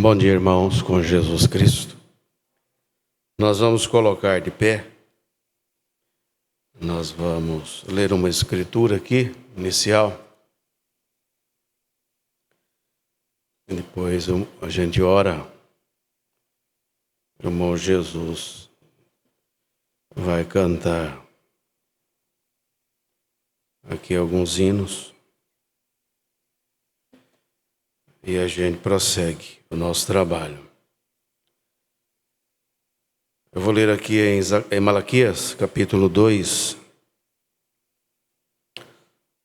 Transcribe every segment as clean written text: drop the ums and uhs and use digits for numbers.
Bom dia, irmãos, com Jesus Cristo. Nós vamos colocar de pé. Nós vamos ler uma escritura aqui, inicial. E depois a gente ora. O irmão Jesus vai cantar aqui alguns hinos. E a gente prossegue o nosso trabalho. Eu vou ler aqui em Malaquias, capítulo 2,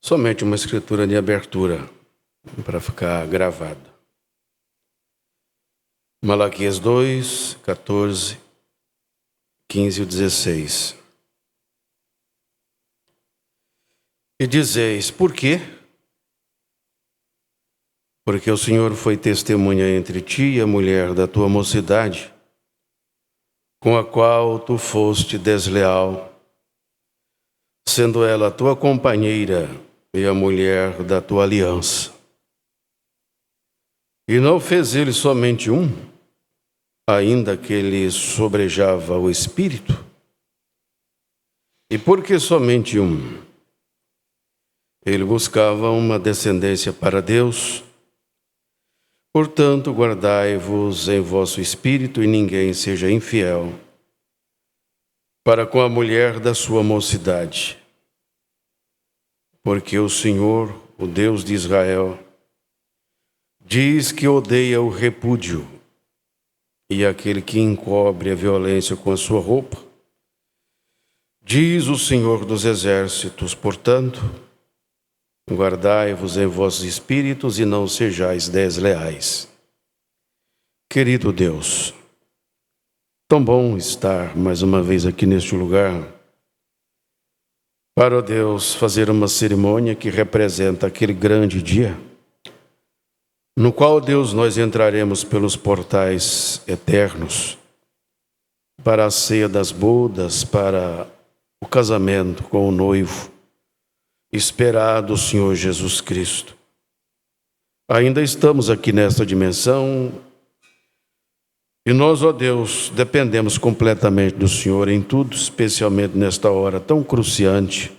somente uma escritura de abertura, para ficar gravado. Malaquias 2, 14, 15 e 16. E dizeis, por quê? Porque o Senhor foi testemunha entre ti e a mulher da tua mocidade, com a qual tu foste desleal, sendo ela a tua companheira e a mulher da tua aliança. E não fez ele somente um, ainda que lhe sobrejava o espírito? E por que somente um? Ele buscava uma descendência para Deus. Portanto, guardai-vos em vosso espírito e ninguém seja infiel para com a mulher da sua mocidade. Porque o Senhor, o Deus de Israel, diz que odeia o repúdio e aquele que encobre a violência com a sua roupa. Diz o Senhor dos exércitos, portanto, guardai-vos em vossos espíritos e não sejais desleais. Querido Deus, tão bom estar mais uma vez aqui neste lugar para, ó Deus, fazer uma cerimônia que representa aquele grande dia no qual, Deus, nós entraremos pelos portais eternos para a ceia das bodas, para o casamento com o noivo esperado, o Senhor Jesus Cristo. Ainda estamos aqui nesta dimensão e nós, ó Deus, dependemos completamente do Senhor em tudo, especialmente nesta hora tão cruciante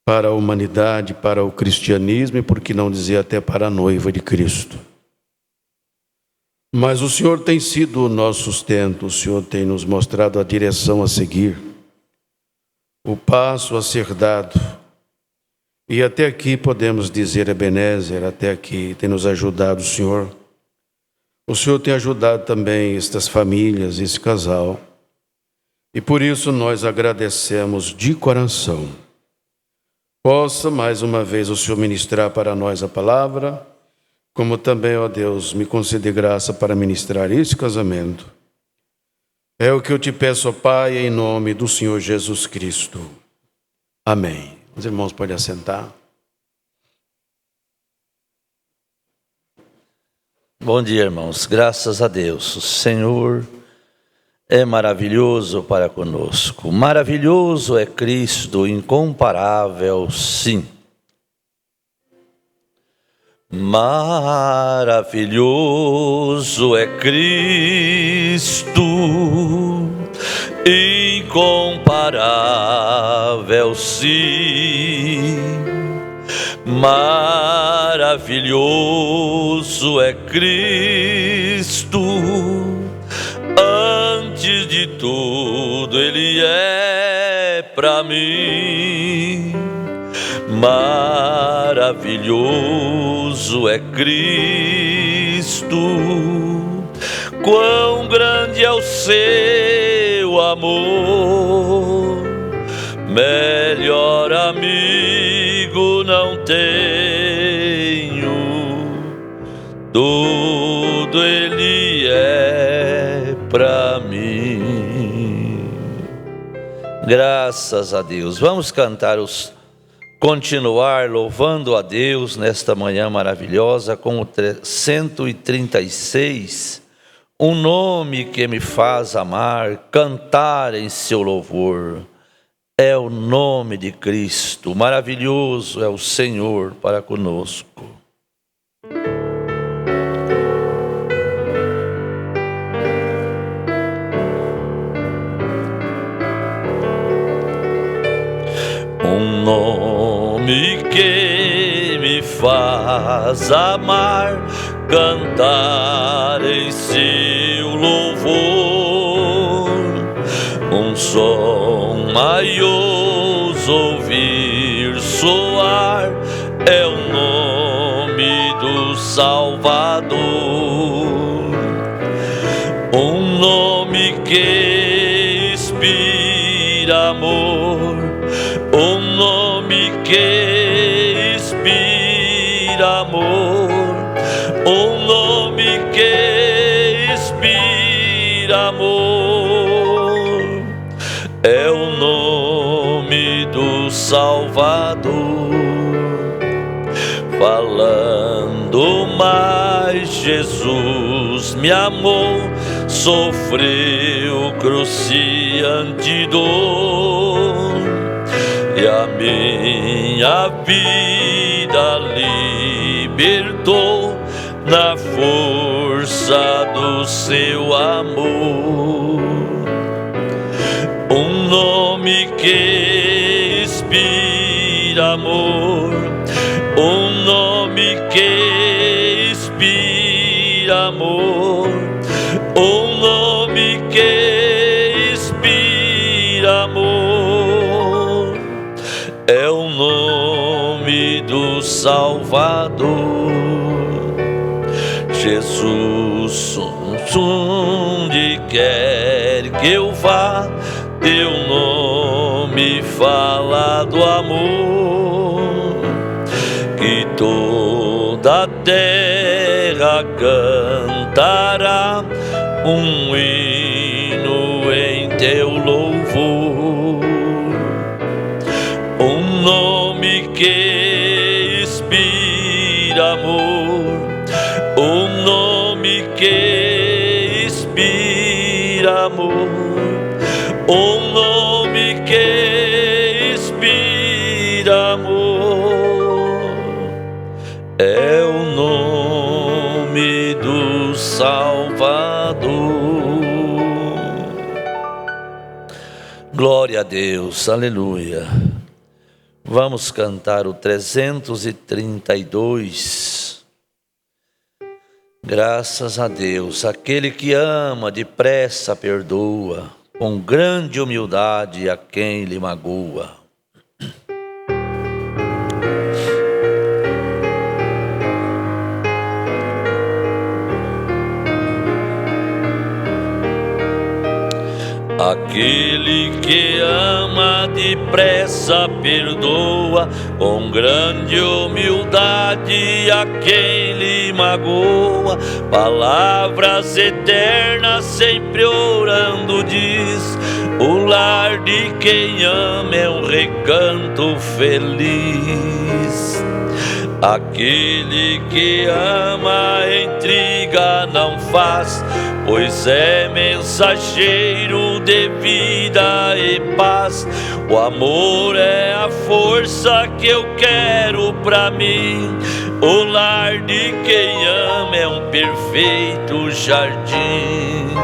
para a humanidade, para o cristianismo e, por que não dizer, até para a noiva de Cristo. Mas o Senhor tem sido o nosso sustento, o Senhor tem nos mostrado a direção a seguir, o passo a ser dado. E até aqui podemos dizer, Ebenezer, até aqui tem nos ajudado o Senhor. O Senhor tem ajudado também estas famílias, esse casal. E por isso nós agradecemos de coração. Possa mais uma vez o Senhor ministrar para nós a palavra, como também, ó Deus, me conceder graça para ministrar esse casamento. É o que eu te peço, ó Pai, em nome do Senhor Jesus Cristo. Amém. Os irmãos podem assentar. Bom dia, irmãos. Graças a Deus. O Senhor é maravilhoso para conosco. Maravilhoso é Cristo, incomparável, sim. Maravilhoso é Cristo, incomparável, sim. Maravilhoso é Cristo, antes de tudo Ele é para mim. Maravilhoso é Cristo, quão grande é o seu amor, melhor amigo não tenho, tudo Ele é para mim. Graças a Deus. Vamos continuar louvando a Deus nesta manhã maravilhosa com o 136, um nome que me faz amar, cantar em seu louvor. É o nome de Cristo, maravilhoso é o Senhor para conosco. faz amar, cantar em seu louvor. Um som maioso ouvir soar, é o nome do Salvador. Um nome que inspira amor, um nome que inspira amor, um nome que inspira amor, é o nome do Salvador. Falando mais, Jesus me amou, sofreu cruciante dor, e a minha vida libertou na força do seu amor. Um nome que inspira amor, um nome que inspira amor, um nome que inspira amor, é o nome do Salvador. Jesus, onde quer que eu vá, teu nome fala do amor, que toda a terra cantará um hino em teu louvor. Um nome que inspira amor, um nome que inspira amor, um nome que inspira amor, é o nome do Salvador. Glória a Deus, aleluia. Vamos cantar o 332. Graças a Deus, aquele que ama depressa perdoa, com grande humildade a quem lhe magoa. Aquele que ama depressa perdoa, com grande humildade a quem lhe magoa. Palavras eternas sempre orando diz, o lar de quem ama é um recanto feliz. Aquele que ama intriga não faz, pois é mensageiro de vida e paz. O amor é a força que eu quero pra mim. O lar de quem ama é um perfeito jardim.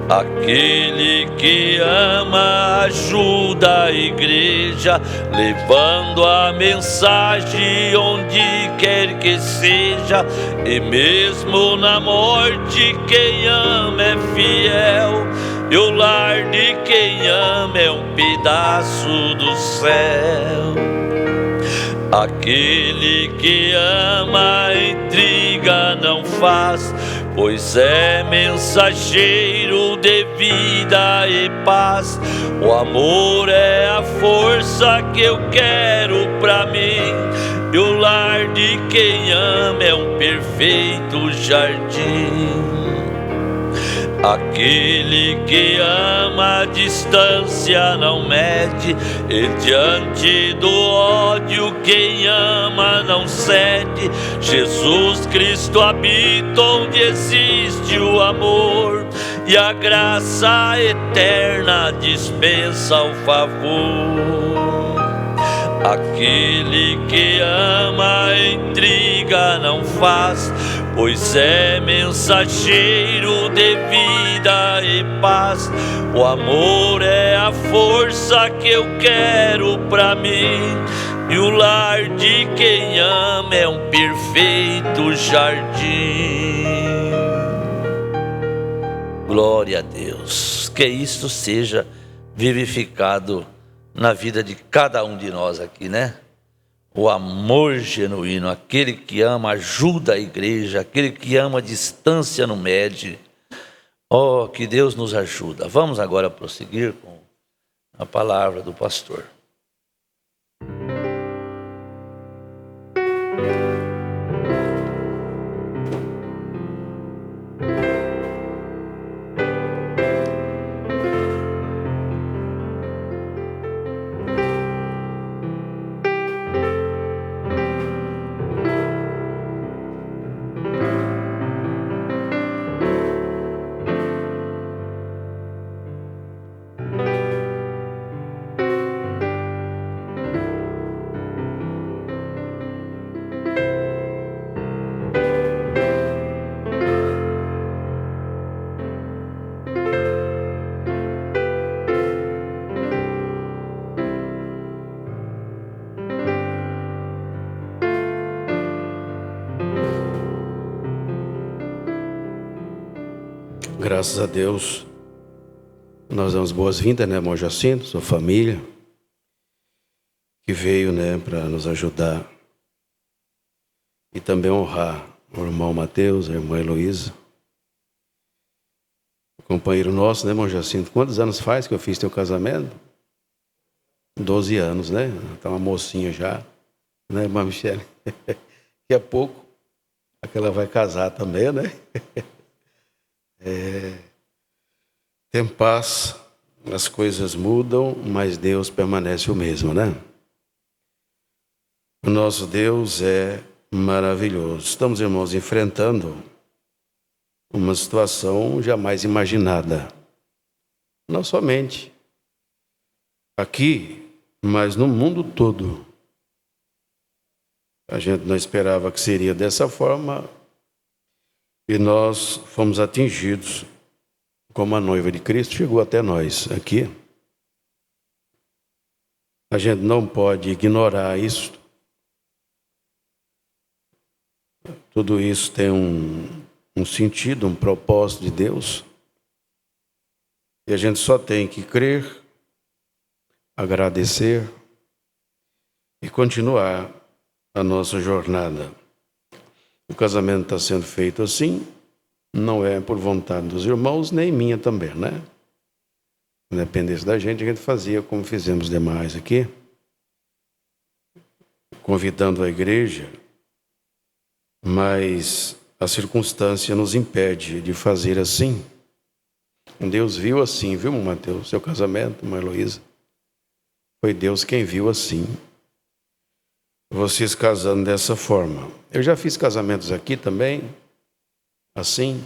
Aquele que ama ajuda a igreja, levando a mensagem onde quer que seja. E mesmo na morte quem ama é fiel, e o lar de quem ama é um pedaço do céu. Aquele que ama intriga não faz, pois é mensageiro de vida e paz. O amor é a força que eu quero pra mim, e o lar de quem ama é um perfeito jardim. Aquele que ama a distância não mede, e diante do ódio quem ama não cede. Jesus Cristo habita onde existe o amor, e a graça eterna dispensa o favor. Aquele que ama intriga não faz, pois é mensageiro de vida e paz. O amor é a força que eu quero pra mim, e o lar de quem ama é um perfeito jardim. Glória a Deus, que isto seja vivificado na vida de cada um de nós aqui, né? O amor genuíno, aquele que ama ajuda a igreja, aquele que ama a distância não mede. Oh, que Deus nos ajuda. Vamos agora prosseguir com a palavra do pastor. Graças a Deus, nós damos boas-vindas, né, irmão Jacinto, sua família, que veio, né, para nos ajudar e também honrar o irmão Mateus, a irmã Heloísa, o companheiro nosso, né, irmão Jacinto. Quantos anos faz que eu fiz teu casamento? 12 anos, né? Tá uma mocinha já, né, irmã Michele? Daqui a pouco, aquela vai casar também, né? Tem paz, as coisas mudam, mas Deus permanece o mesmo, né? O nosso Deus é maravilhoso. Estamos, irmãos, enfrentando uma situação jamais imaginada. Não somente aqui, mas no mundo todo. A gente não esperava que seria dessa forma. E nós fomos atingidos, como a noiva de Cristo chegou até nós aqui. A gente não pode ignorar isso. Tudo isso tem um sentido, um propósito de Deus. E a gente só tem que crer, agradecer e continuar a nossa jornada. O casamento está sendo feito assim, não é por vontade dos irmãos, nem minha também, né? Independente da gente, a gente fazia como fizemos demais aqui, convidando a igreja, mas a circunstância nos impede de fazer assim. Deus viu assim, viu, Mateus? Seu casamento, irmã Heloísa? Foi Deus quem viu assim. Vocês casando dessa forma. Eu já fiz casamentos aqui também, assim,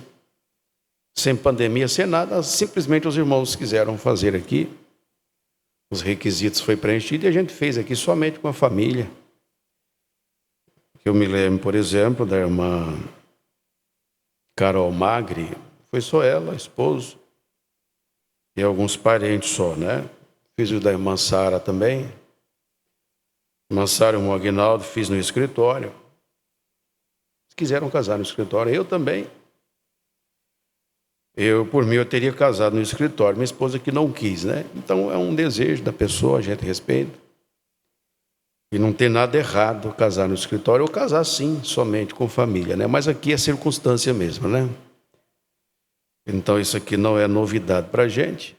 sem pandemia, sem nada, simplesmente os irmãos quiseram fazer aqui, os requisitos foi preenchido e a gente fez aqui somente com a família. Eu me lembro, por exemplo, da irmã Carol Magri, foi só ela, esposo, e alguns parentes só, né? Fiz o da irmã Sara também. Irmã Sara e o irmão Aguinaldo, fiz no escritório. Quiseram casar no escritório, eu também. Por mim, eu teria casado no escritório. Minha esposa que não quis, né? Então, é um desejo da pessoa, a gente respeita. E não tem nada errado casar no escritório ou casar, sim, somente com família, né? Mas aqui é circunstância mesmo, né? Então, isso aqui não é novidade para a gente.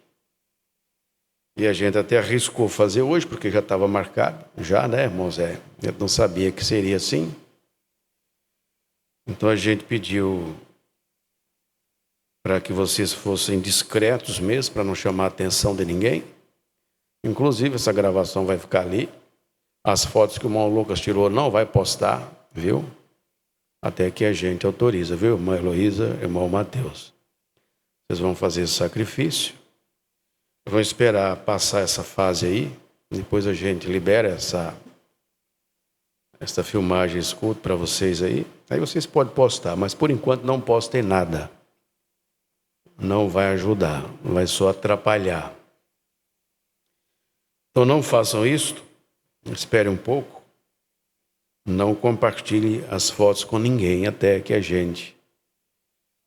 E a gente até arriscou fazer hoje, porque já estava marcado. Já, né, irmãos? A gente não sabia que seria assim. Então a gente pediu para que vocês fossem discretos mesmo, para não chamar a atenção de ninguém. Inclusive, essa gravação vai ficar ali. As fotos que o irmão Lucas tirou não vai postar, viu? Até que a gente autoriza, viu, irmã Heloísa, irmão Mateus? Vocês vão fazer esse sacrifício. Vão esperar passar essa fase aí, depois a gente libera essa filmagem, escuto para vocês aí. Aí vocês podem postar, mas por enquanto não postem nada. Não vai ajudar, vai só atrapalhar. Então não façam isso, espere um pouco, não compartilhe as fotos com ninguém até que a gente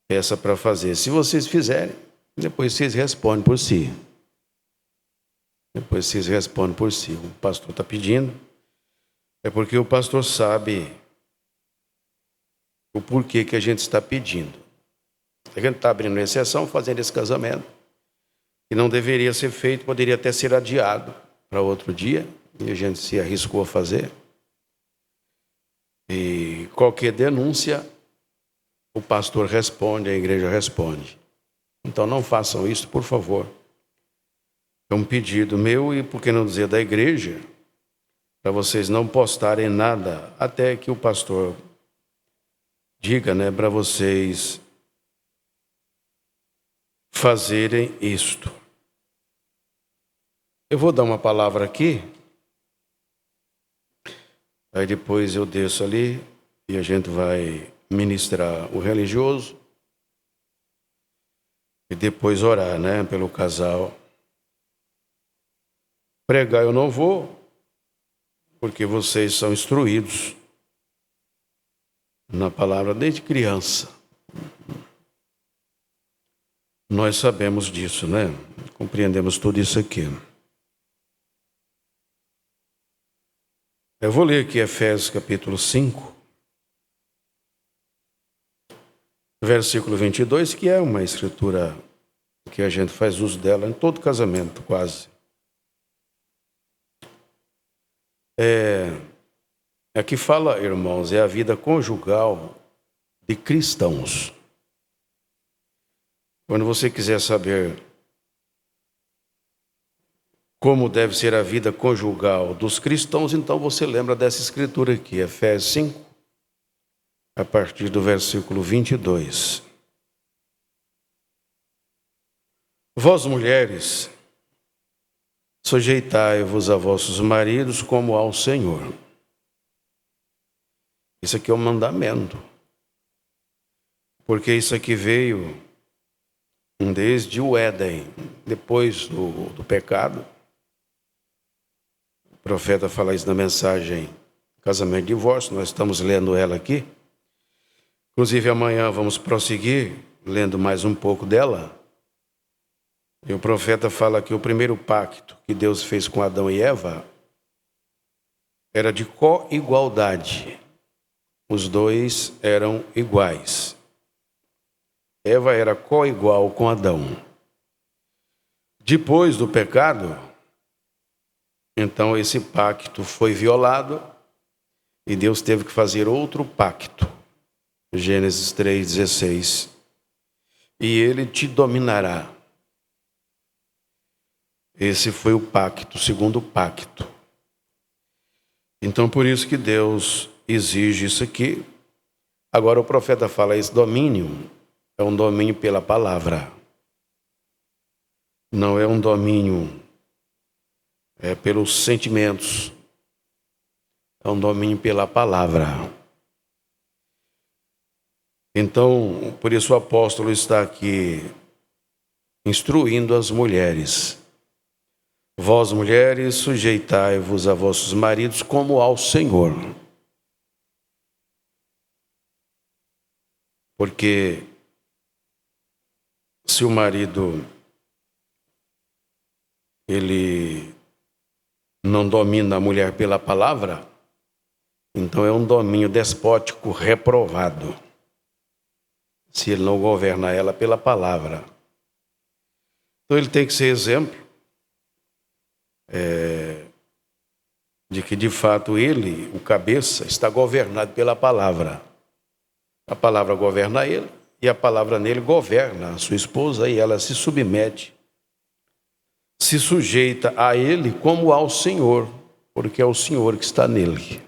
peça para fazer. Se vocês fizerem, depois vocês respondem por si. Depois vocês respondem por si. O pastor está pedindo, é porque o pastor sabe o porquê que a gente está pedindo. A gente está abrindo exceção, fazendo esse casamento, que não deveria ser feito, poderia até ser adiado para outro dia, e a gente se arriscou a fazer. E qualquer denúncia, o pastor responde, a igreja responde. Então não façam isso, por favor. É um pedido meu e, por que não dizer, da igreja, para vocês não postarem nada até que o pastor diga, para vocês fazerem isto. Eu vou dar uma palavra aqui, aí depois eu desço ali e a gente vai ministrar o religioso e depois orar, pelo casal. Pregar eu não vou, porque vocês são instruídos na palavra desde criança. Nós sabemos disso, Compreendemos tudo isso aqui. Eu vou ler aqui Efésios capítulo 5, versículo 22, que é uma escritura que a gente faz uso dela em todo casamento, quase. Aqui fala, irmãos, é a vida conjugal de cristãos. Quando você quiser saber como deve ser a vida conjugal dos cristãos, então você lembra dessa escritura aqui, Efésios 5, a partir do versículo 22. Vós, mulheres, sujeitai-vos a vossos maridos como ao Senhor. Isso aqui é um mandamento. Porque isso aqui veio desde o Éden, depois do pecado. O profeta fala isso na mensagem Casamento e Divórcio, nós estamos lendo ela aqui. Inclusive amanhã vamos prosseguir lendo mais um pouco dela. E o profeta fala que o primeiro pacto que Deus fez com Adão e Eva era de co-igualdade. Os dois eram iguais. Eva era co-igual com Adão. Depois do pecado, então esse pacto foi violado e Deus teve que fazer outro pacto. Gênesis 3,16. E ele te dominará. Esse foi o pacto, o segundo pacto. Então, por isso que Deus exige isso aqui. Agora o profeta fala, esse domínio é um domínio pela palavra. Não é um domínio pelos sentimentos. É um domínio pela palavra. Então, por isso o apóstolo está aqui instruindo as mulheres. Vós, mulheres, sujeitai-vos a vossos maridos como ao Senhor. Porque se o marido ele não domina a mulher pela palavra, então é um domínio despótico reprovado. Se ele não governa ela pela palavra. Então ele tem que ser exemplo de que de fato ele, o cabeça, está governado pela palavra. A palavra governa ele e a palavra nele governa a sua esposa e ela se submete, se sujeita a ele como ao Senhor, porque é o Senhor que está nele.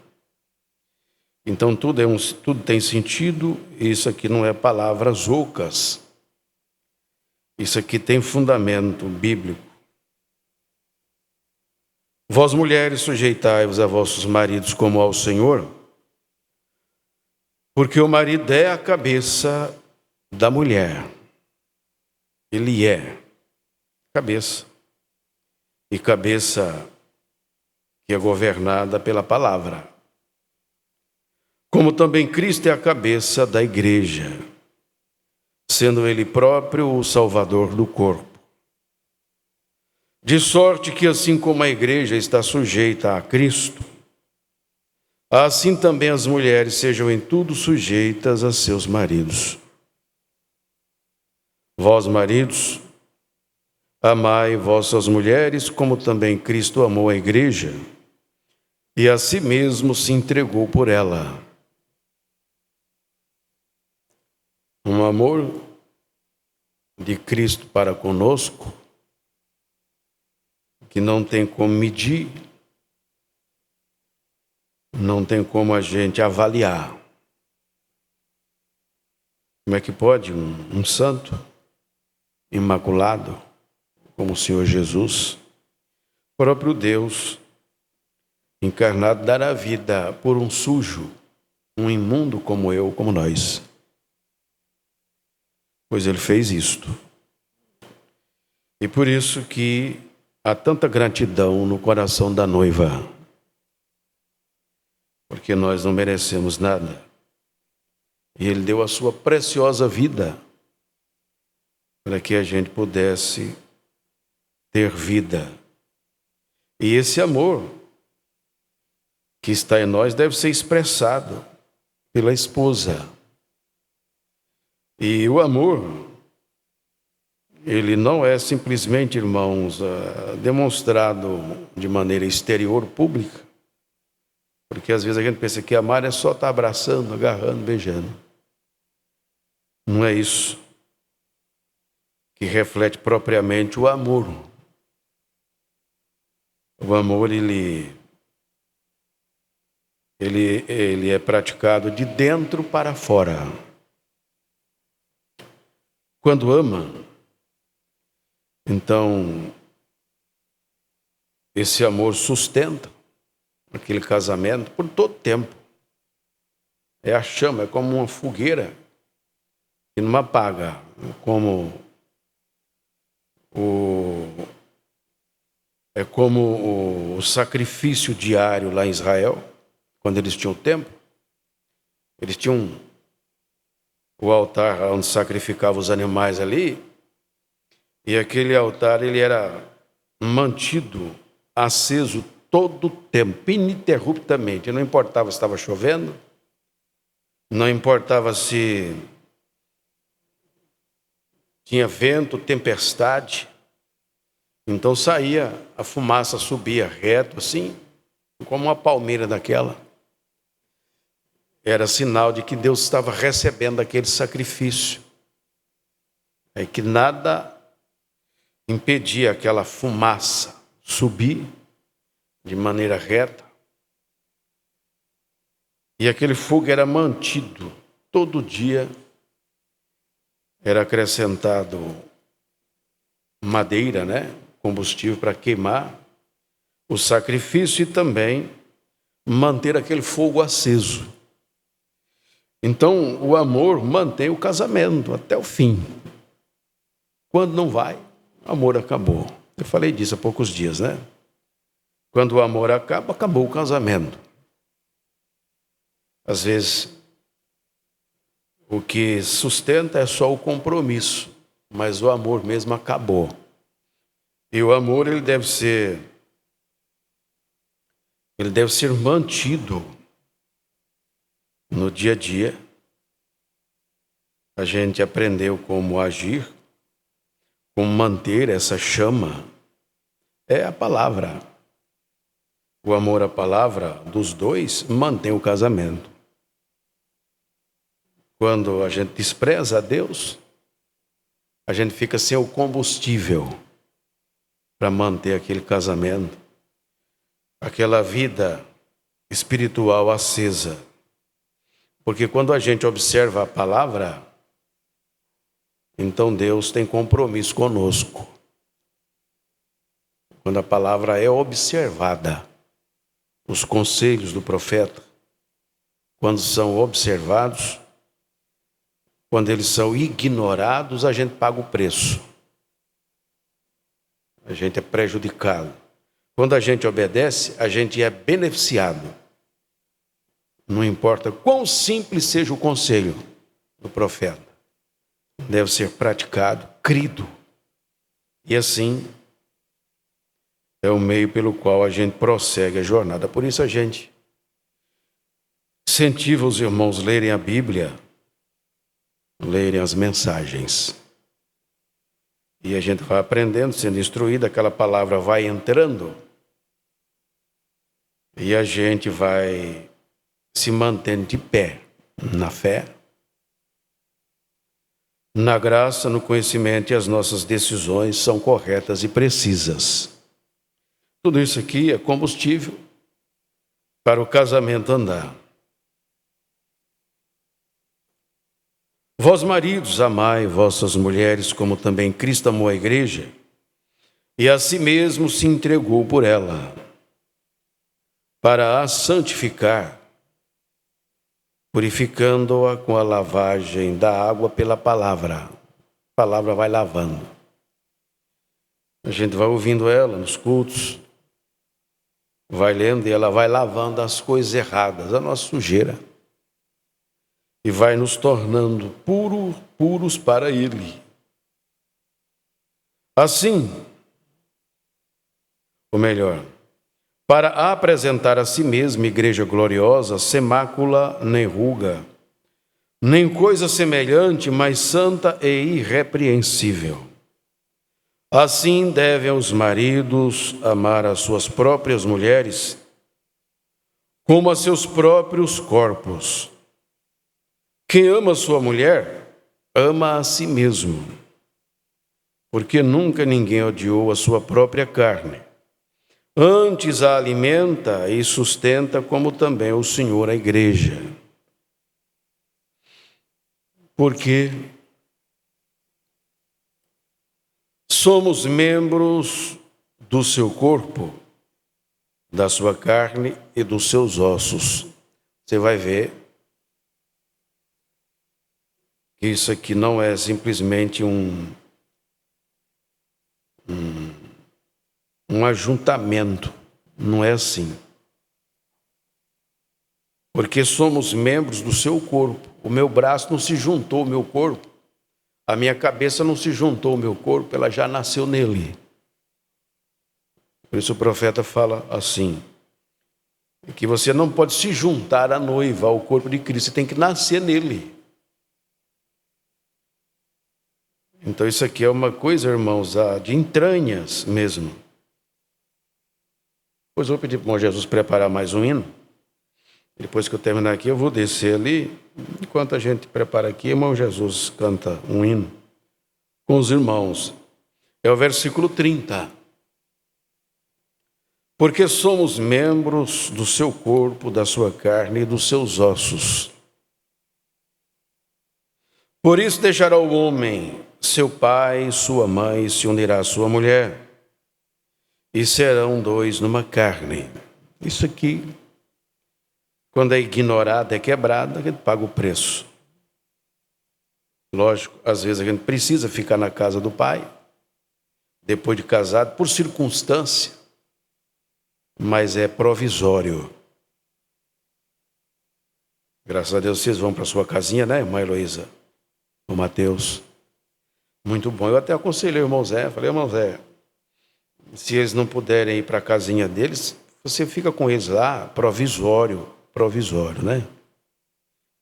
Então tudo tem sentido, isso aqui não é palavras ocas. Isso aqui tem fundamento bíblico. Vós, mulheres, sujeitai-vos a vossos maridos como ao Senhor, porque o marido é a cabeça da mulher. Ele é cabeça. E cabeça que é governada pela palavra. Como também Cristo é a cabeça da igreja, sendo Ele próprio o Salvador do corpo. De sorte que assim como a igreja está sujeita a Cristo, assim também as mulheres sejam em tudo sujeitas a seus maridos. Vós, maridos, amai vossas mulheres, como também Cristo amou a igreja, e a si mesmo se entregou por ela. Um amor de Cristo para conosco, que não tem como medir, não tem como a gente avaliar. Como é que pode um santo, imaculado, como o Senhor Jesus, próprio Deus, encarnado, dar a vida por um sujo, um imundo como eu, como nós? Pois Ele fez isto. E por isso que há tanta gratidão no coração da noiva, porque nós não merecemos nada. E Ele deu a sua preciosa vida para que a gente pudesse ter vida. E esse amor que está em nós deve ser expressado pela esposa. E o amor, ele não é simplesmente, irmãos, demonstrado de maneira exterior, pública. Porque às vezes a gente pensa que amar é só estar abraçando, agarrando, beijando. Não é isso que reflete propriamente o amor. O amor, ele é praticado de dentro para fora. Quando ama, então, esse amor sustenta aquele casamento por todo tempo. É a chama, é como uma fogueira que não apaga, é como o sacrifício diário lá em Israel, quando eles tinham o templo. Eles tinham o altar onde sacrificavam os animais ali, e aquele altar ele era mantido aceso todo o tempo, ininterruptamente. Não importava se estava chovendo, não importava se tinha vento, tempestade. Então saía, a fumaça subia reto assim, como uma palmeira daquela. Era sinal de que Deus estava recebendo aquele sacrifício. É que nada impedia aquela fumaça subir de maneira reta. E aquele fogo era mantido todo dia. Era acrescentado madeira, combustível para queimar o sacrifício e também manter aquele fogo aceso. Então, o amor mantém o casamento até o fim. Quando não vai, o amor acabou. Eu falei disso há poucos dias, Quando o amor acaba, acabou o casamento. Às vezes, o que sustenta é só o compromisso, mas o amor mesmo acabou. E o amor, ele deve ser mantido no dia a dia. A gente aprendeu como agir, como manter essa chama. É a palavra. O amor à palavra dos dois mantém o casamento. Quando a gente despreza a Deus, a gente fica sem o combustível para manter aquele casamento, aquela vida espiritual acesa. Porque quando a gente observa a palavra, então Deus tem compromisso conosco. Quando a palavra é observada, os conselhos do profeta, quando são observados, quando eles são ignorados, a gente paga o preço. A gente é prejudicado. Quando a gente obedece, a gente é beneficiado. Não importa quão simples seja o conselho do profeta, deve ser praticado, crido. E assim é o meio pelo qual a gente prossegue a jornada. Por isso a gente incentiva os irmãos a lerem a Bíblia, lerem as mensagens. E a gente vai aprendendo, sendo instruído, aquela palavra vai entrando. E a gente vai se mantendo de pé na fé, na graça, no conhecimento, e as nossas decisões são corretas e precisas. Tudo isso aqui é combustível para o casamento andar. Vós, maridos, amai vossas mulheres, como também Cristo amou a igreja, e a si mesmo se entregou por ela, para a santificar, purificando-a com a lavagem da água pela palavra. A palavra vai lavando. A gente vai ouvindo ela nos cultos, vai lendo e ela vai lavando as coisas erradas, a nossa sujeira. E vai nos tornando puros para Ele. Assim, ou melhor, para apresentar a si mesma igreja gloriosa, sem mácula nem ruga, nem coisa semelhante, mas santa e irrepreensível. Assim devem os maridos amar as suas próprias mulheres, como a seus próprios corpos. Quem ama sua mulher, ama a si mesmo, porque nunca ninguém odiou a sua própria carne. Antes a alimenta e sustenta, como também o Senhor a igreja. Porque somos membros do seu corpo, da sua carne e dos seus ossos. Você vai ver que isso aqui não é simplesmente um ajuntamento, não é assim. Porque somos membros do seu corpo. O meu braço não se juntou ao meu corpo, a minha cabeça não se juntou ao meu corpo, ela já nasceu nele. Por isso o profeta fala assim, que você não pode se juntar à noiva, ao corpo de Cristo, você tem que nascer nele. Então isso aqui é uma coisa, irmãos, de entranhas mesmo. Depois eu vou pedir para o irmão Jesus preparar mais um hino. Depois que eu terminar aqui, eu vou descer ali. Enquanto a gente prepara aqui, o irmão Jesus canta um hino com os irmãos. É o versículo 30. Porque somos membros do seu corpo, da sua carne e dos seus ossos. Por isso deixará o homem seu pai, sua mãe, se unirá à sua mulher, e serão dois numa carne. Isso aqui, quando é ignorado, é quebrado, a gente paga o preço. Lógico, às vezes a gente precisa ficar na casa do pai, depois de casado, por circunstância, mas é provisório. Graças a Deus vocês vão para a sua casinha, né, irmã Heloísa? O Mateus. Muito bom. Eu até aconselhei o irmão Zé, falei, irmão Zé, se eles não puderem ir para a casinha deles, você fica com eles lá, provisório, né?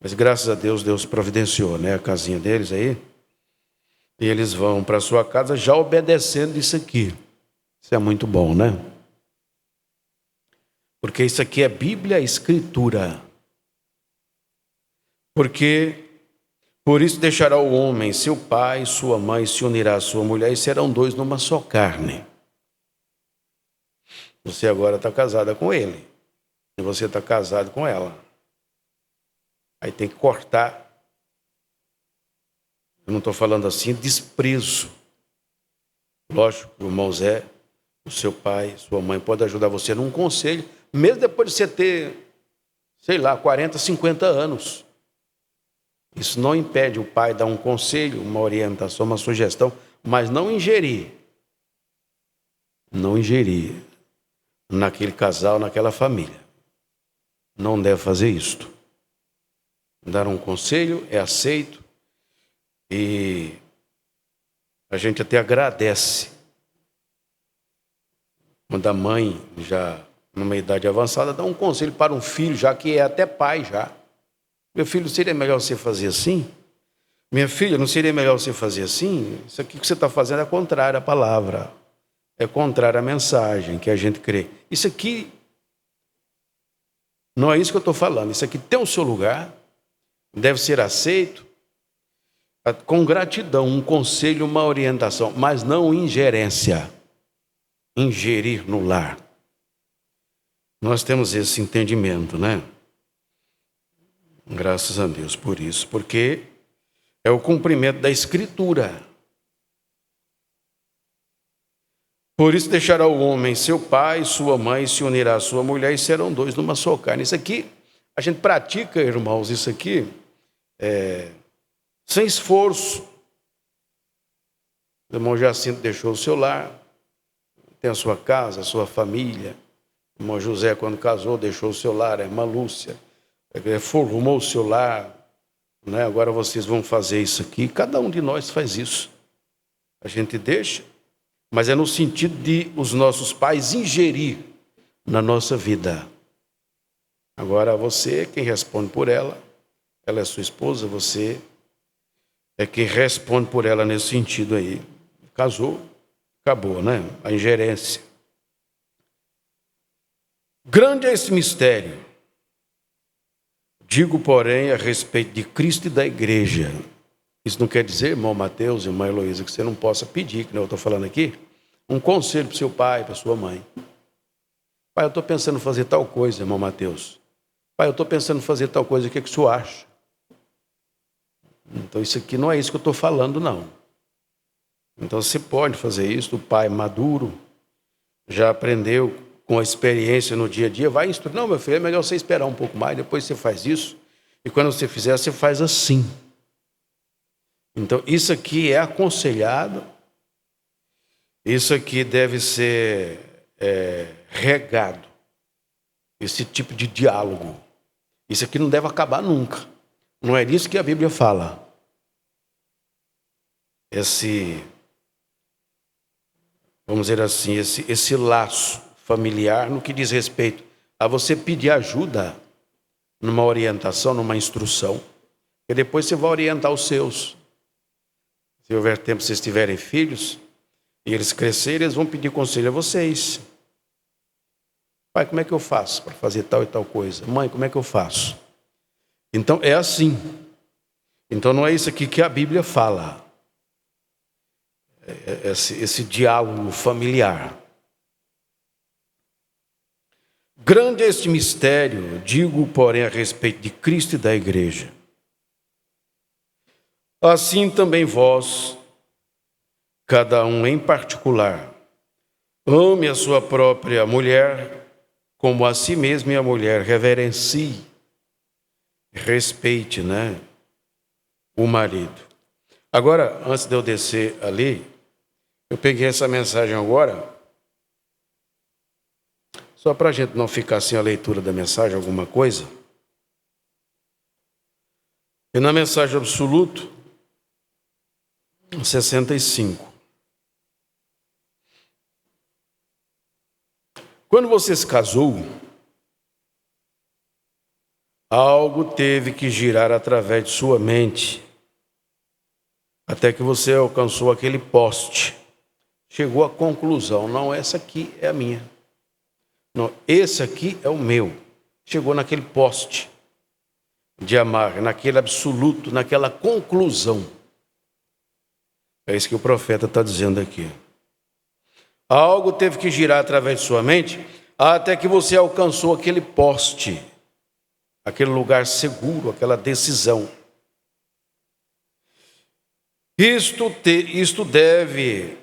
Mas graças a Deus, Deus providenciou, né, a casinha deles aí. E eles vão para a sua casa já obedecendo isso aqui. Isso é muito bom, né? Porque isso aqui é Bíblia, Escritura. Porque por isso deixará o homem, seu pai, sua mãe, se unirá à sua mulher, e serão dois numa só carne. Você agora está casada com ele, e você está casado com ela. Aí tem que cortar. Eu não estou falando assim, desprezo. Lógico, o irmão Zé, o seu pai, sua mãe, pode ajudar você num conselho, mesmo depois de você ter, 40, 50 anos. Isso não impede o pai dar um conselho, uma orientação, uma sugestão, mas não ingerir. Não ingerir. naquele casal, naquela família. Não deve fazer isto. Dar um conselho é aceito e a gente até agradece quando a mãe, já numa idade avançada, dá um conselho para um filho, já que é até pai já. Meu filho, seria melhor você fazer assim? Minha filha, não seria melhor você fazer assim? Isso aqui que você está fazendo é contrário à palavra. É contrário à mensagem que a gente crê. Isso aqui, não é isso que eu estou falando. Isso aqui tem o seu lugar, deve ser aceito com gratidão, um conselho, uma orientação, mas não ingerência. Ingerir no lar. Nós temos esse entendimento, né? Graças a Deus por isso, porque é o cumprimento da Escritura. Por isso deixará o homem seu pai, sua mãe, se unirá à sua mulher e serão dois numa só carne. Isso aqui, a gente pratica, irmãos, isso aqui sem esforço. O irmão Jacinto deixou o seu lar, tem a sua casa, a sua família. O irmão José, quando casou, deixou o seu lar. A irmã Lúcia formou o seu lar. Né? Agora vocês vão fazer isso aqui. Cada um de nós faz isso. A gente deixa, mas é no sentido de os nossos pais ingerir na nossa vida. Agora você é quem responde por ela. Ela é sua esposa, você é quem responde por ela nesse sentido aí. Casou, acabou, né? A ingerência. Grande é esse mistério. Digo, porém, a respeito de Cristo e da igreja. Isso não quer dizer, irmão Mateus e irmã Heloísa, que você não possa pedir, que eu estou falando aqui, um conselho para o seu pai, para a sua mãe. Pai, eu estou pensando em fazer tal coisa, irmão Mateus. Pai, eu estou pensando em fazer tal coisa, o que o senhor acha? Então, isso aqui não é isso que eu estou falando, não. Então, você pode fazer isso, o pai maduro, já aprendeu com a experiência no dia a dia, vai instruir. Não, meu filho, é melhor você esperar um pouco mais, depois você faz isso, e quando você fizer, você faz assim. Então, isso aqui é aconselhado, isso aqui deve ser regado, esse tipo de diálogo. Isso aqui não deve acabar nunca. Não é disso que a Bíblia fala. Vamos dizer assim, esse laço familiar no que diz respeito a você pedir ajuda numa orientação, numa instrução, e depois você vai orientar os seus. Se houver tempo, se vocês tiverem filhos, e eles crescerem, eles vão pedir conselho a vocês. Pai, como é que eu faço para fazer tal e tal coisa? Mãe, como é que eu faço? Então, é assim. Então, não é isso aqui que a Bíblia fala. Esse diálogo familiar. Grande é este mistério, digo, porém, a respeito de Cristo e da igreja. Assim também vós, cada um em particular, ame a sua própria mulher, como a si mesmo, e a mulher reverencie, respeite, né, o marido. Agora, antes de eu descer ali, eu peguei essa mensagem agora, só para a gente não ficar sem a leitura da mensagem, alguma coisa. E na mensagem absoluta, 65. Quando você se casou, algo teve que girar através de sua mente, até que você alcançou aquele poste. Chegou à conclusão, não, essa aqui é a minha. Não, esse aqui é o meu. Chegou naquele poste de amar, naquele absoluto, naquela conclusão. É isso que o profeta está dizendo aqui. Algo teve que girar através de sua mente, até que você alcançou aquele poste, aquele lugar seguro, aquela decisão. Isto deve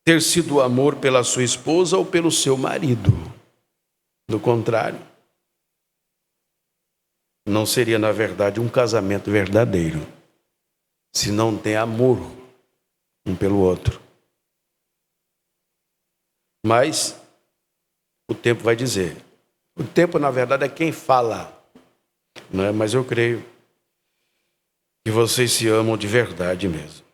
ter sido amor pela sua esposa ou pelo seu marido. Do contrário, não seria, na verdade, um casamento verdadeiro, se não tem amor um pelo outro. Mas o tempo vai dizer. O tempo, na verdade, é quem fala, né? Mas eu creio que vocês se amam de verdade mesmo.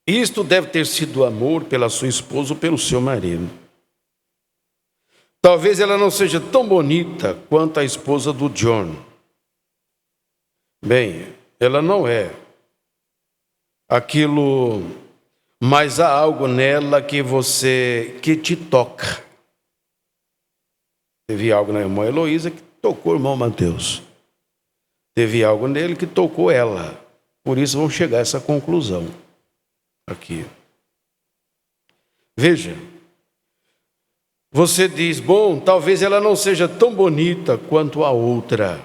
Isto deve ter sido amor pela sua esposa ou pelo seu marido. Talvez ela não seja tão bonita quanto a esposa do John. Bem, ela não é aquilo, mas há algo nela que te toca. Teve algo na irmã Heloísa que tocou o irmão Mateus. Teve algo nele que tocou ela. Por isso vamos chegar a essa conclusão aqui. Veja, você diz, bom, talvez ela não seja tão bonita quanto a outra,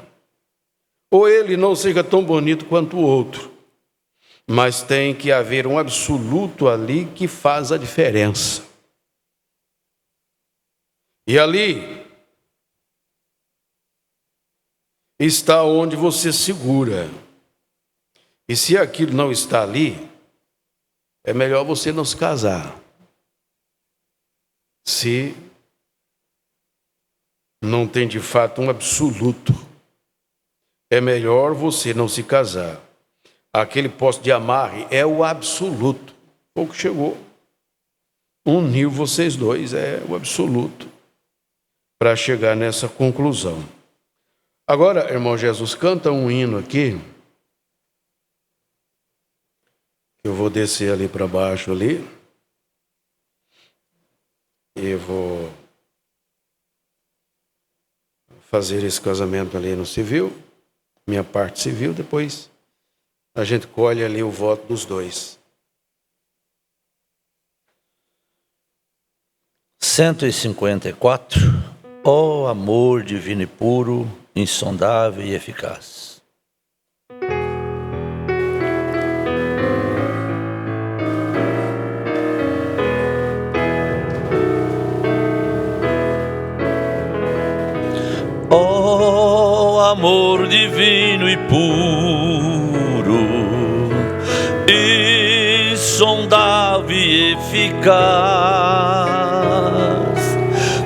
ou ele não seja tão bonito quanto o outro, mas tem que haver um absoluto ali que faz a diferença. E ali está onde você segura. E se aquilo não está ali, é melhor você não se casar. Se não tem de fato um absoluto, é melhor você não se casar. Aquele posto de amarre é o absoluto. Pouco chegou. Uniu vocês dois, é o absoluto, para chegar nessa conclusão. Agora, irmão Jesus, canta um hino aqui. Eu vou descer ali para baixo ali. E vou fazer esse casamento ali no civil, minha parte civil, depois a gente colhe ali o voto dos dois. 154. Ó amor divino e puro, insondável e eficaz. Ó amor divino e puro, insondável e eficaz,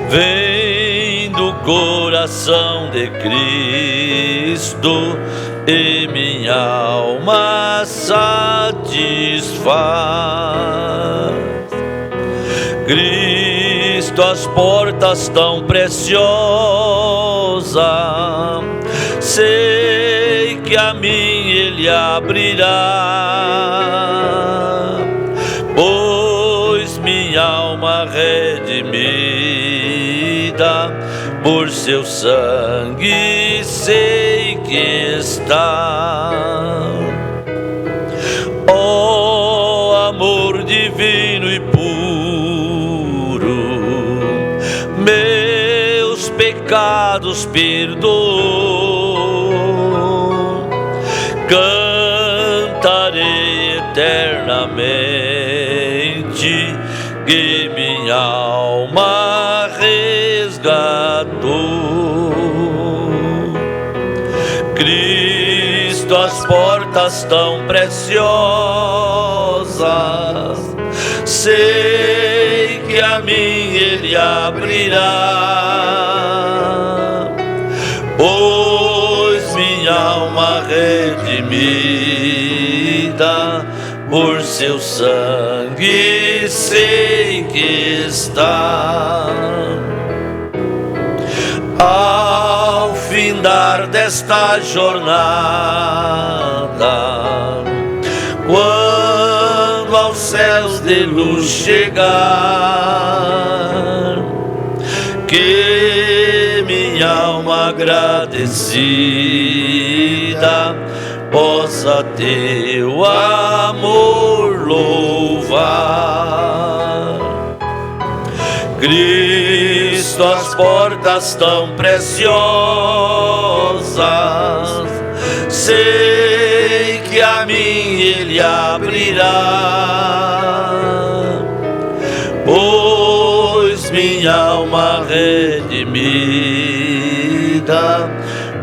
vem do coração de Cristo e minha alma satisfaz. Cristo, as portas tão preciosas, sei que a mim Ele abrirá, pois minha alma redimida por seu sangue sei que está. Ó amor divino e puro, meus pecados perdoou, cantarei eternamente que minha alma resgatou. Cristo, as portas tão preciosas, sei que a mim Ele abrirá, pois minha alma redimida por seu sangue sei que está. Ao findar desta jornada, quando aos céus de luz chegar, que minha alma agradecida possa teu amor louvar. Cristo, as portas tão preciosas, sei que a mim Ele abrirá, pois minha alma redimida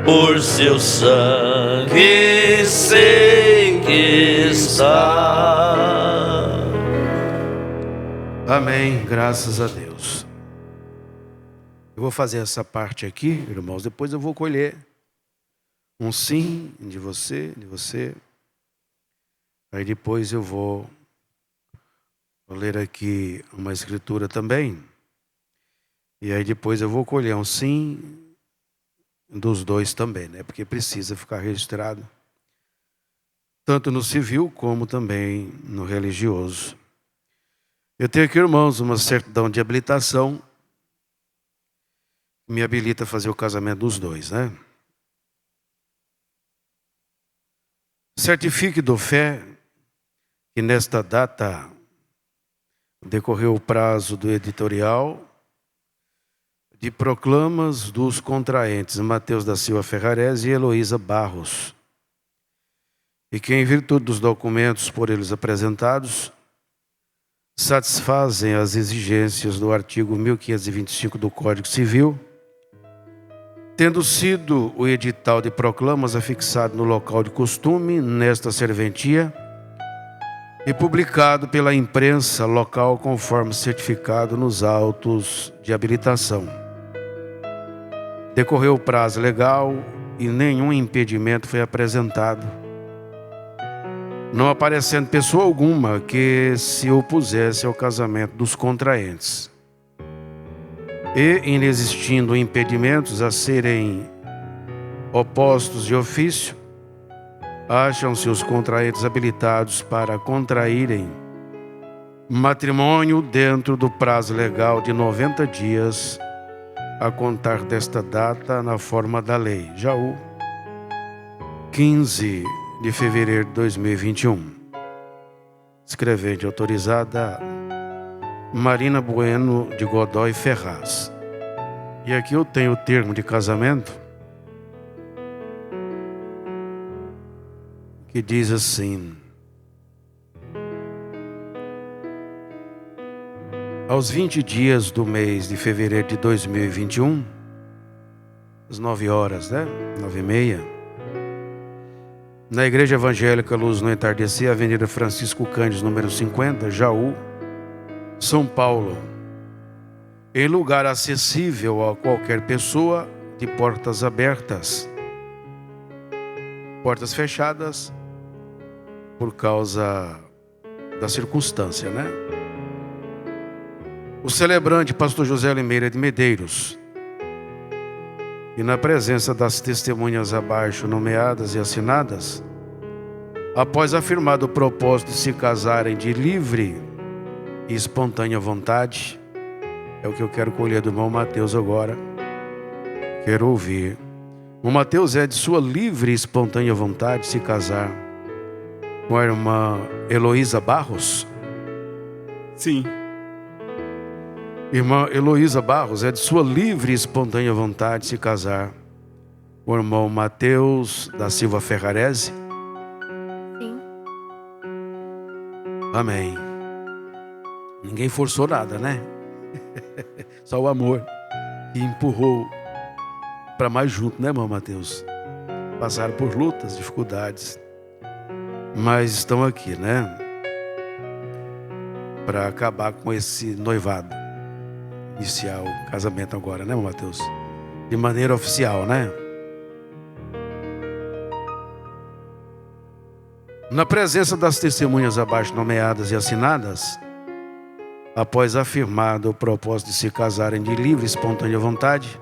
por seu sangue sei que está. Amém, graças a Deus. Eu vou fazer essa parte aqui, irmãos, depois eu vou colher um sim de você, Aí depois eu vou ler aqui uma escritura também. E aí depois eu vou colher um sim dos dois também, né? Porque precisa ficar registrado tanto no civil como também no religioso. Eu tenho aqui, irmãos, uma certidão de habilitação que me habilita a fazer o casamento dos dois, né? Certifique do fé que nesta data decorreu o prazo do editorial de proclamas dos contraentes Mateus da Silva Ferrarese e Heloísa Barros, e que, em virtude dos documentos por eles apresentados, satisfazem as exigências do artigo 1525 do Código Civil, tendo sido o edital de proclamas afixado no local de costume nesta serventia e publicado pela imprensa local conforme certificado nos autos de habilitação. Decorreu o prazo legal e nenhum impedimento foi apresentado, não aparecendo pessoa alguma que se opusesse ao casamento dos contraentes. E, inexistindo impedimentos a serem opostos de ofício, acham-se os contraentes habilitados para contraírem matrimônio dentro do prazo legal de 90 dias a contar desta data na forma da lei. Jaú, 15 de fevereiro de 2021. Escrevente autorizada Marina Bueno de Godoy Ferraz. E aqui eu tenho o termo de casamento que diz assim: aos 20 dias do mês de fevereiro de 2021, às 9 horas, né? 9h30, na Igreja Evangélica Luz no Entardecer, Avenida Francisco Cândido, número 50, Jaú, São Paulo, em lugar acessível a qualquer pessoa, de portas abertas, portas fechadas, por causa da circunstância, né? O celebrante, pastor José Limeira de Medeiros, e na presença das testemunhas abaixo nomeadas e assinadas, após afirmado o propósito de se casarem de livre e espontânea vontade, é o que eu quero colher do irmão Mateus agora, quero ouvir. O Mateus é de sua livre e espontânea vontade se casar com a irmã Heloísa Barros? Sim. Irmã Heloísa Barros é de sua livre e espontânea vontade se casar com o irmão Mateus da Silva Ferrarese? Sim. Amém. Ninguém forçou nada, né? Só o amor que empurrou para mais junto, né, irmão Mateus? Passaram por lutas, dificuldades, mas estão aqui, né? Para acabar com esse noivado. Iniciar o casamento agora, né, Mateus? De maneira oficial, né? Na presença das testemunhas abaixo nomeadas e assinadas, após afirmado o propósito de se casarem de livre e espontânea vontade,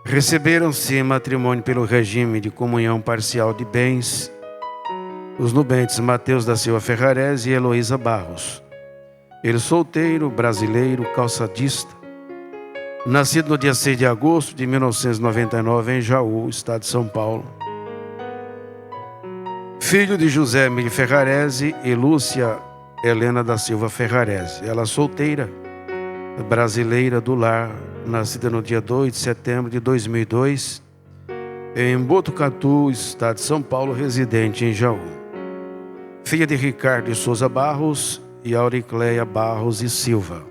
receberam-se em matrimônio pelo regime de comunhão parcial de bens os nubentes Mateus da Silva Ferrarese e Heloísa Barros. Ele solteiro, brasileiro, calçadista, nascido no dia 6 de agosto de 1999 em Jaú, estado de São Paulo. Filho de José Emílio Ferrarese e Lúcia Helena da Silva Ferrarese. Ela solteira, brasileira do lar, nascida no dia 2 de setembro de 2002, em Botucatu, estado de São Paulo, residente em Jaú. Filha de Ricardo de Souza Barros e Auricleia Barros e Silva.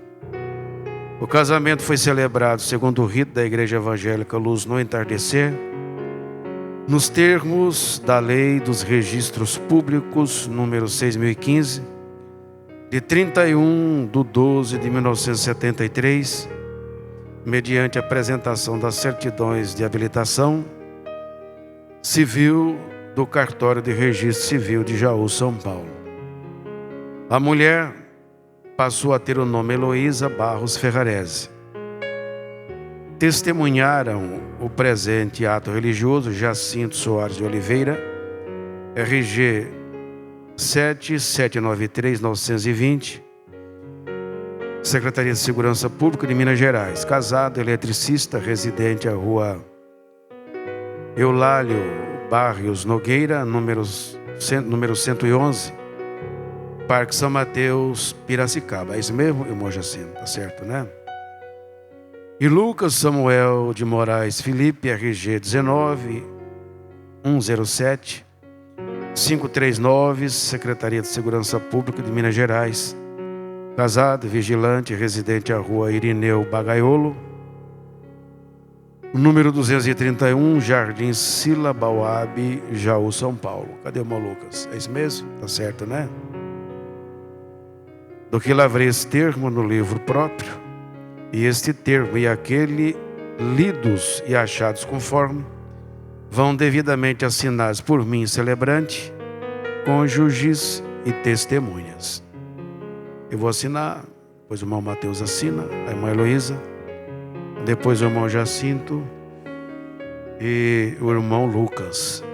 O casamento foi celebrado segundo o rito da Igreja Evangélica Luz no Entardecer, nos termos da Lei dos Registros Públicos, número 6.015, de 31/12/1973, mediante apresentação das certidões de habilitação civil do Cartório de Registro Civil de Jaú, São Paulo. A mulher passou a ter o nome Heloísa Barros Ferrarese. Testemunharam o presente ato religioso Jacinto Soares de Oliveira, RG 7793-920, Secretaria de Segurança Pública de Minas Gerais. Casado, eletricista, residente à rua Eulálio Barrios Nogueira, número 111, Parque São Mateus, Piracicaba. É isso mesmo, irmão Jacinto? Tá certo, né? E Lucas Samuel de Moraes Felipe, RG 19-107, 539, Secretaria de Segurança Pública de Minas Gerais. Casado, vigilante, residente à rua Irineu Bagaiolo, número 231, Jardim Sila Bauab, Jaú, São Paulo. Cadê o irmão Lucas? É isso mesmo? Tá certo, né? Do que lavrei esse termo no livro próprio, e este termo e aquele lidos e achados conforme vão devidamente assinados por mim, celebrante, cônjuges e testemunhas. Eu vou assinar, depois o irmão Mateus assina, a irmã Heloísa, depois o irmão Jacinto e o irmão Lucas.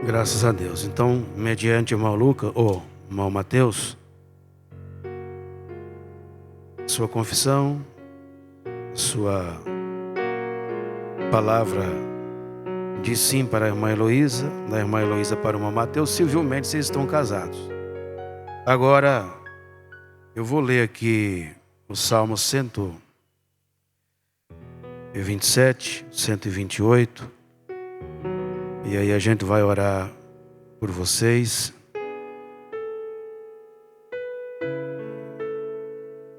Graças a Deus. Então, mediante o irmão Lucas, ou irmão Mateus, sua confissão, sua palavra de sim para a irmã Heloísa, da irmã Heloísa para o irmão Mateus, civilmente vocês estão casados. Agora, eu vou ler aqui o Salmo 127, 128, e aí a gente vai orar por vocês.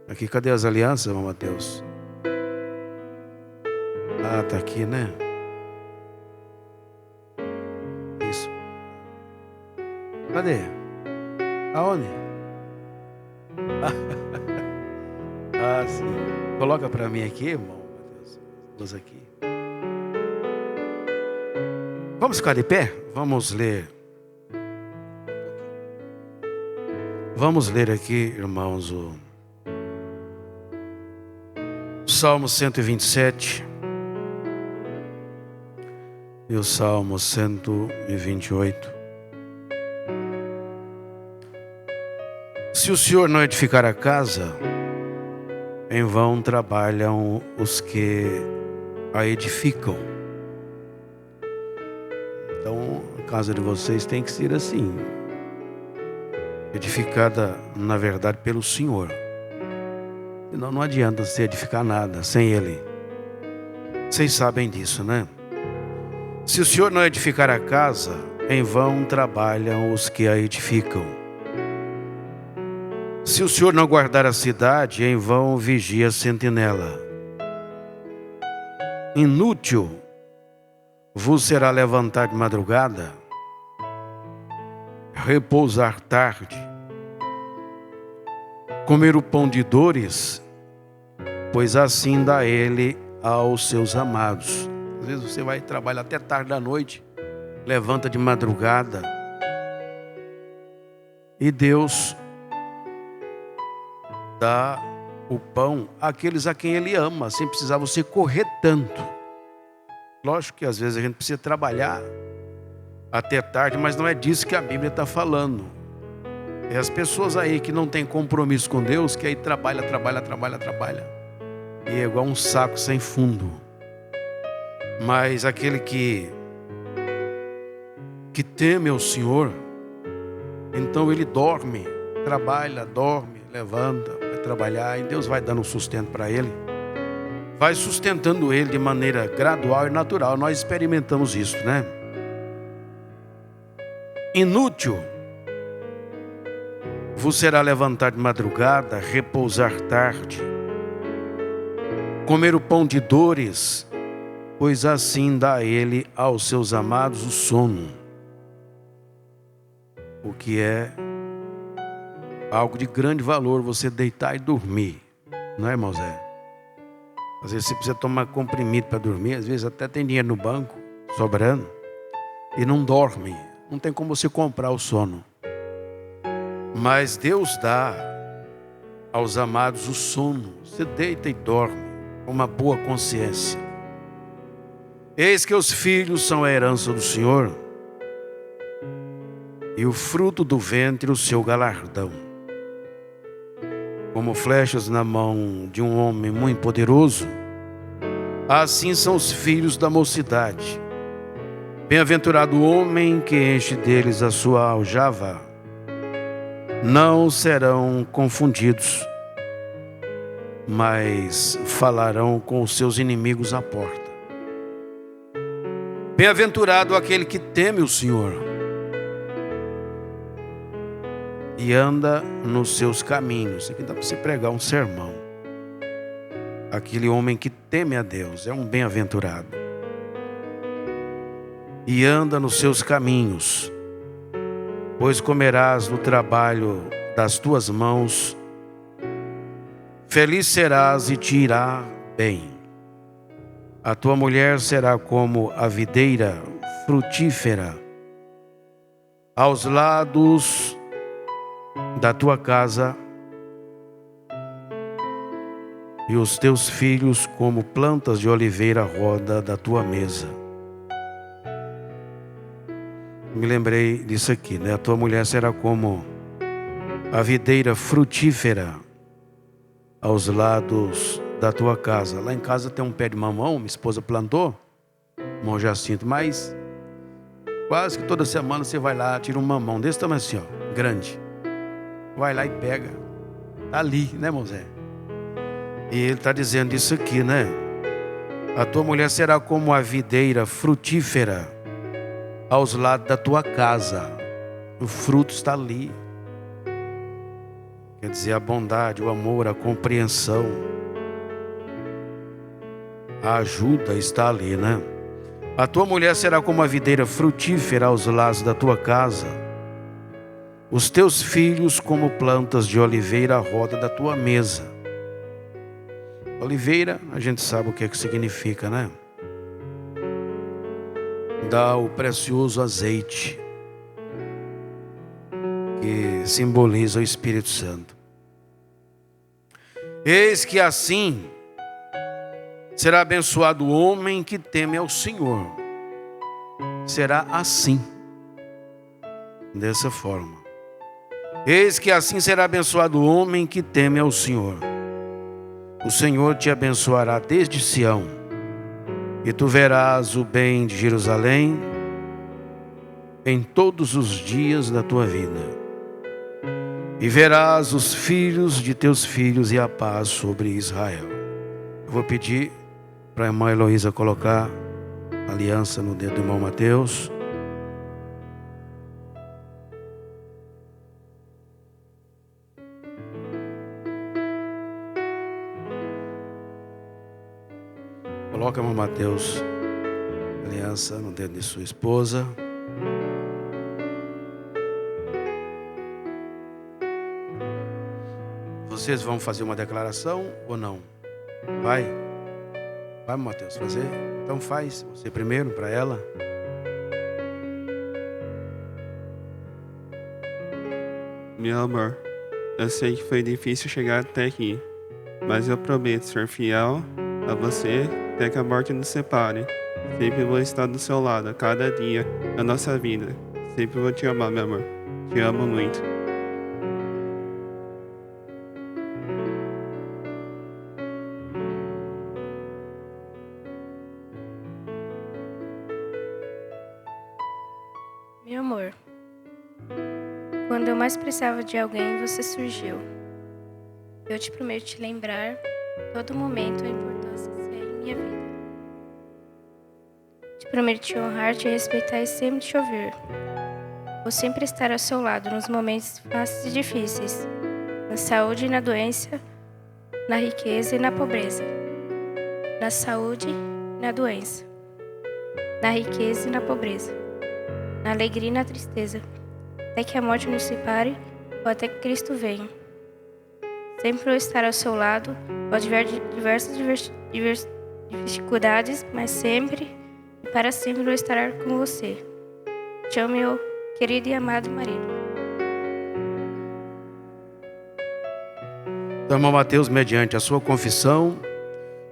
Aqui, cadê as alianças, irmão Mateus? Ah, tá aqui, né? Isso. Cadê? Aonde? Ah, sim. Coloca para mim aqui, irmão Mateus. Luz aqui. Vamos ficar de pé? Vamos ler. Vamos ler aqui, irmãos, o Salmo 127 e o Salmo 128. Se o Senhor não edificar a casa, em vão trabalham os que a edificam. Então, a casa de vocês tem que ser assim, edificada, na verdade, pelo Senhor. Senão não adianta se edificar nada sem Ele. Vocês sabem disso, né? Se o Senhor não edificar a casa, em vão trabalham os que a edificam. Se o Senhor não guardar a cidade, em vão vigia a sentinela. Inútil vos será levantar de madrugada, repousar tarde, comer o pão de dores, pois assim dá ele aos seus amados. Às vezes você vai trabalhar até tarde da noite, levanta de madrugada, e Deus dá o pão àqueles a quem Ele ama, sem precisar você correr tanto. Lógico que às vezes a gente precisa trabalhar até tarde, mas não é disso que a Bíblia está falando. É as pessoas aí que não têm compromisso com Deus, que aí trabalha. E é igual um saco sem fundo. Mas aquele que teme ao Senhor, então ele dorme, trabalha, dorme, levanta, vai trabalhar, e Deus vai dando sustento para ele. Vai sustentando ele de maneira gradual e natural. Nós experimentamos isso, né? Inútil vos será levantar de madrugada, repousar tarde, comer o pão de dores, pois assim dá ele aos seus amados o sono. O que é algo de grande valor você deitar e dormir, não é, irmão Zé? Às vezes você precisa tomar comprimido para dormir, às vezes até tem dinheiro no banco, sobrando, e não dorme. Não tem como você comprar o sono. Mas Deus dá aos amados o sono. Você deita e dorme com uma boa consciência. Eis que os filhos são a herança do Senhor, e o fruto do ventre o seu galardão. Como flechas na mão de um homem muito poderoso, assim são os filhos da mocidade. Bem-aventurado o homem que enche deles a sua aljava. Não serão confundidos, mas falarão com os seus inimigos à porta. Bem-aventurado aquele que teme o Senhor e anda nos seus caminhos. Aqui dá para você pregar um sermão. Aquele homem que teme a Deus é um bem-aventurado. E anda nos seus caminhos, pois comerás no trabalho das tuas mãos. Feliz serás e te irá bem. A tua mulher será como a videira frutífera aos lados da tua casa, e os teus filhos como plantas de oliveira à roda da tua mesa. Me lembrei disso aqui, né? A tua mulher será como a videira frutífera aos lados da tua casa. Lá em casa tem um pé de mamão, minha esposa plantou, irmão Jacinto, mas quase que toda semana você vai lá, tira um mamão desse tamanho assim, ó, grande. Vai lá e pega. Está ali, né, Moisés? E ele está dizendo isso aqui, né? A tua mulher será como a videira frutífera aos lados da tua casa. O fruto está ali. Quer dizer, a bondade, o amor, a compreensão, a ajuda está ali, né? A tua mulher será como a videira frutífera aos lados da tua casa. Os teus filhos como plantas de oliveira à roda da tua mesa. Oliveira, a gente sabe o que é que significa, né? Dá o precioso azeite, que simboliza o Espírito Santo. Eis que assim será abençoado o homem que teme ao Senhor. Será assim, dessa forma. Eis que assim será abençoado o homem que teme ao Senhor. O Senhor te abençoará desde Sião, e tu verás o bem de Jerusalém em todos os dias da tua vida. E verás os filhos de teus filhos e a paz sobre Israel. Eu vou pedir para a irmã Heloísa colocar a aliança no dedo do irmão Mateus. Coloca, irmão Mateus, aliança no dedo de sua esposa. Vocês vão fazer uma declaração ou não? Vai? Vai, Mateus, fazer? Então faz, você primeiro para ela. Meu amor, eu sei que foi difícil chegar até aqui, mas eu prometo ser fiel a você até que a morte nos separe. Sempre vou estar do seu lado a cada dia da nossa vida. Sempre vou te amar, meu amor. Te amo muito. Meu amor, quando eu mais precisava de alguém, você surgiu. Eu te prometo te lembrar, todo momento, a importância que você é em minha vida. Te prometo te honrar, te respeitar e sempre te ouvir. Vou sempre estar ao seu lado nos momentos fáceis e difíceis, na saúde e na doença, na riqueza e na pobreza, na saúde e na doença, na riqueza e na pobreza, na alegria e na tristeza, até que a morte nos separe ou até que Cristo venha. Sempre vou estar ao seu lado, pode haver diversas dificuldades, mas sempre e para sempre vou estar com você. Te amo, meu querido e amado marido. Então, irmão Mateus, mediante a sua confissão,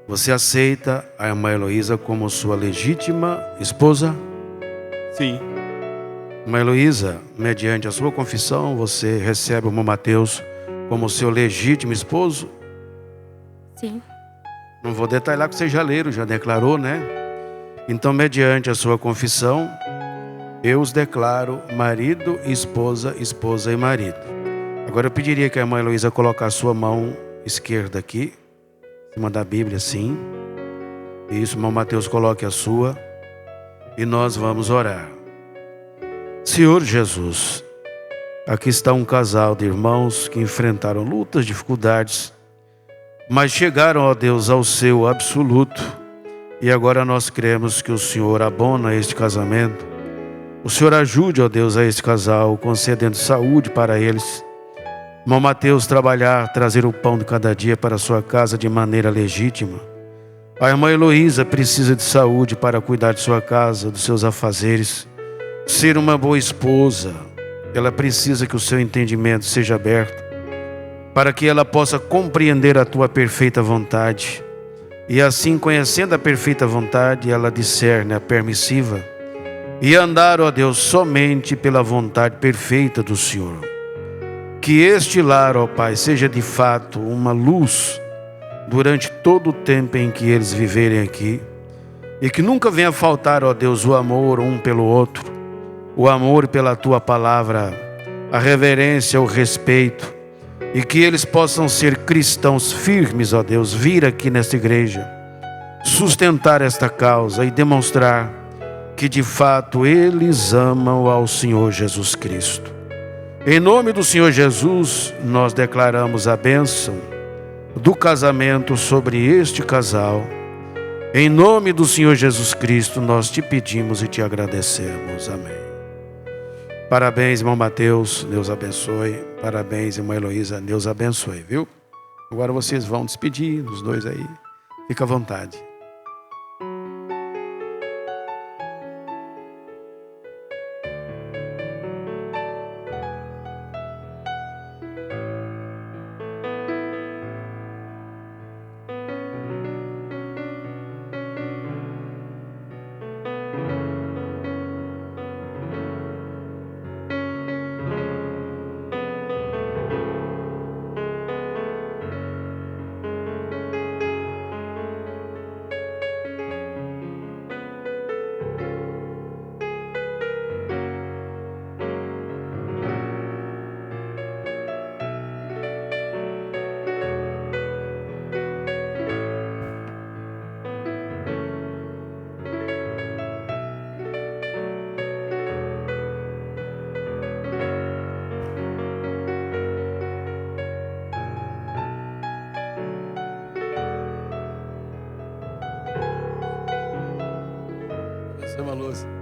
você aceita a irmã Heloísa como sua legítima esposa? Sim, Irmã Heloísa, mediante a sua confissão, você recebe o irmão Mateus como seu legítimo esposo? Sim, Não vou detalhar, que vocês já leram, já declarou, né? Então, mediante a sua confissão, eu os declaro marido e esposa, esposa e marido. Agora eu pediria que a irmã Heloísa colocasse a sua mão esquerda aqui, em cima da Bíblia, assim. Isso, irmão Mateus, coloque a sua. E nós vamos orar. Senhor Jesus, aqui está um casal de irmãos que enfrentaram lutas, dificuldades, mas chegaram, ó Deus, ao seu absoluto. E agora nós cremos que o Senhor abona este casamento. O Senhor ajude, ó Deus, a este casal, concedendo saúde para eles. Irmão Mateus trabalhar, trazer o pão de cada dia para a sua casa de maneira legítima. A irmã Heloísa precisa de saúde para cuidar de sua casa, dos seus afazeres. Ser uma boa esposa, ela precisa que o seu entendimento seja aberto, para que ela possa compreender a tua perfeita vontade. E assim, conhecendo a perfeita vontade, ela discerne a permissiva e andar, ó Deus, somente pela vontade perfeita do Senhor. Que este lar, ó Pai, seja de fato uma luz durante todo o tempo em que eles viverem aqui, e que nunca venha faltar, ó Deus, o amor um pelo outro, o amor pela tua palavra, a reverência, o respeito, e que eles possam ser cristãos firmes, ó Deus, vir aqui nesta igreja, sustentar esta causa e demonstrar que de fato eles amam ao Senhor Jesus Cristo. Em nome do Senhor Jesus, nós declaramos a bênção do casamento sobre este casal. Em nome do Senhor Jesus Cristo, nós te pedimos e te agradecemos. Amém. Parabéns, irmão Mateus, Deus abençoe. Parabéns, irmã Heloísa, Deus abençoe, viu? Agora vocês vão despedir, os dois aí. Fica à vontade. luz.